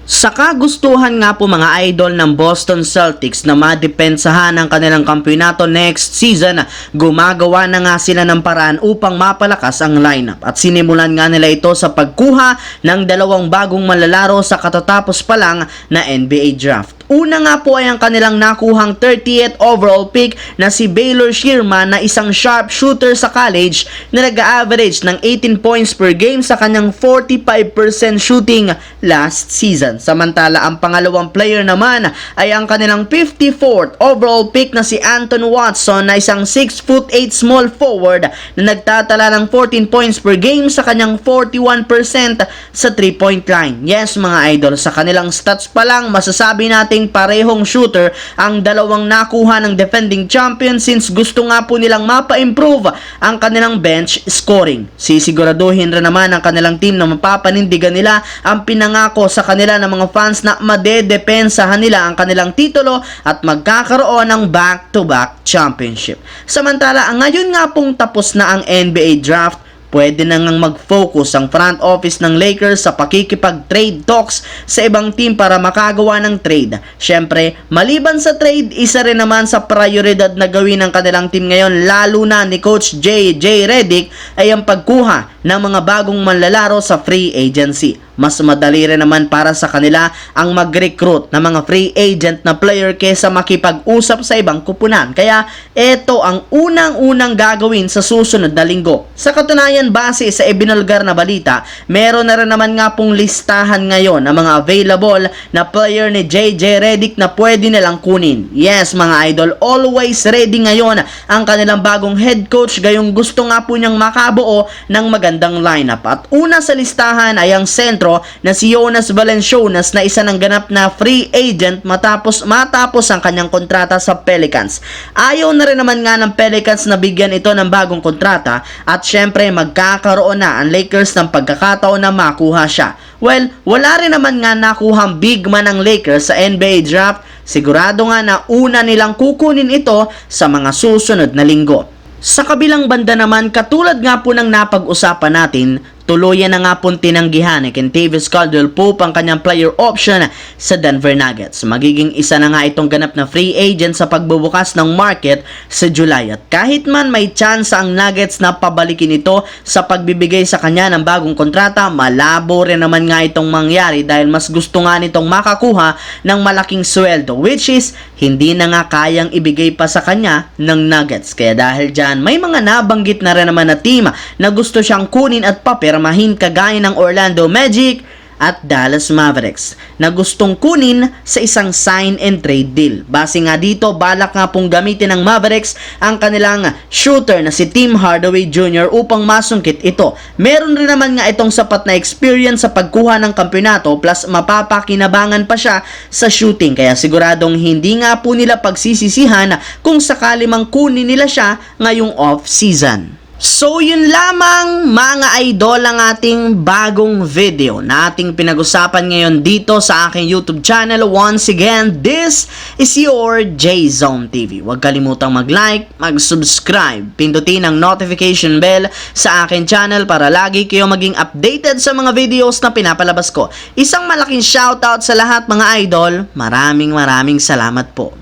Sa kagustuhan nga po mga idol ng Boston Celtics na madepensahan ang kanilang kampeonato next season, gumagawa na nga sila ng paraan upang mapalakas ang lineup. At sinimulan nga nila ito sa pagkuha ng dalawang bagong manlalaro sa katatapos pa lang na NBA draft. Una nga po ay ang kanilang nakuhang 30th overall pick na si Baylor Sherman na isang sharp shooter sa college na nag-average ng 18 points per game sa kanyang 45% shooting last season. Samantala, ang pangalawang player naman ay ang kanilang 54th overall pick na si Anton Watson na isang 6'8" small forward na nagtatala ng 14 points per game sa kanyang 41% sa 3-point line. Yes mga idol, sa kanilang stats pa lang masasabi natin parehong shooter ang dalawang nakuha ng defending champion since gusto nga po nilang mapa-improve ang kanilang bench scoring. Sisiguraduhin rin naman ang kanilang team na mapapanindigan nila ang pinangako sa kanila ng mga fans na madedepensahan nila ang kanilang titulo at magkakaroon ng back-to-back championship. Samantala, ngayon nga pong tapos na ang NBA draft, pwede na ngang mag-focus ang front office ng Lakers sa pakikipag-trade talks sa ibang team para makagawa ng trade. Syempre, maliban sa trade, isa rin naman sa prioridad na gawin ng kanilang team ngayon, lalo na ni Coach J.J. Redick, ay ang pagkuha ng mga bagong manlalaro sa free agency. Mas madali rin naman para sa kanila ang mag-recruit ng mga free agent na player kesa makipag-usap sa ibang kupunan. Kaya ito ang unang-unang gagawin sa susunod na linggo. Sa katunayan, base sa ibinulgar na balita, meron na rin naman nga pong listahan ngayon ng mga available na player ni J.J. Redick na pwede nilang kunin. Yes mga idol, always ready ngayon ang kanilang bagong head coach, gayong gusto nga po niyang makabuo ng magandang lineup. At una sa listahan ay ang sentro na si Jonas Valanciunas na isa ng ganap na free agent matapos ang kanyang kontrata sa Pelicans. Ayaw na rin naman nga ng Pelicans na bigyan ito ng bagong kontrata at syempre magkakaroon na ang Lakers ng pagkakataon na makuha siya. Well, wala rin naman nga nakuhang big man ng Lakers sa NBA draft. Sigurado nga na una nilang kukunin ito sa mga susunod na linggo. Sa kabilang banda naman, katulad nga po ng napag-usapan natin, tuluyan na nga pong tinanggihan ni Kentavious Caldwell-Pope ang kanyang player option sa Denver Nuggets. Magiging isa na nga itong ganap na free agent sa pagbubukas ng market sa July. At kahit man may chance ang Nuggets na pabalikin ito sa pagbibigay sa kanya ng bagong kontrata, malabo rin naman nga itong mangyari dahil mas gusto nga nitong makakuha ng malaking sweldo, which is hindi na nga kayang ibigay pa sa kanya ng Nuggets. Kaya dahil dyan, may mga nabanggit na rin naman na team na gusto siyang kunin at papirmahin kagaya ng Orlando Magic at Dallas Mavericks na gustong kunin sa isang sign and trade deal. Base nga dito, balak nga pong gamitin ng Mavericks ang kanilang shooter na si Tim Hardaway Jr. upang masungkit ito. Meron rin naman nga itong sapat na experience sa pagkuha ng kampeonato plus mapapakinabangan pa siya sa shooting, kaya siguradong hindi nga po nila pagsisisihan kung sakali mang kunin nila siya ngayong off-season. So yun lamang mga idol ang ating bagong video na ating pinag-usapan ngayon dito sa aking YouTube channel. Once again, this is your J-Zone TV. Huwag kalimutang mag-like, mag-subscribe, pindutin ang notification bell sa aking channel para lagi kayo maging updated sa mga videos na pinapalabas ko. Isang malaking shoutout sa lahat mga idol. Maraming salamat po.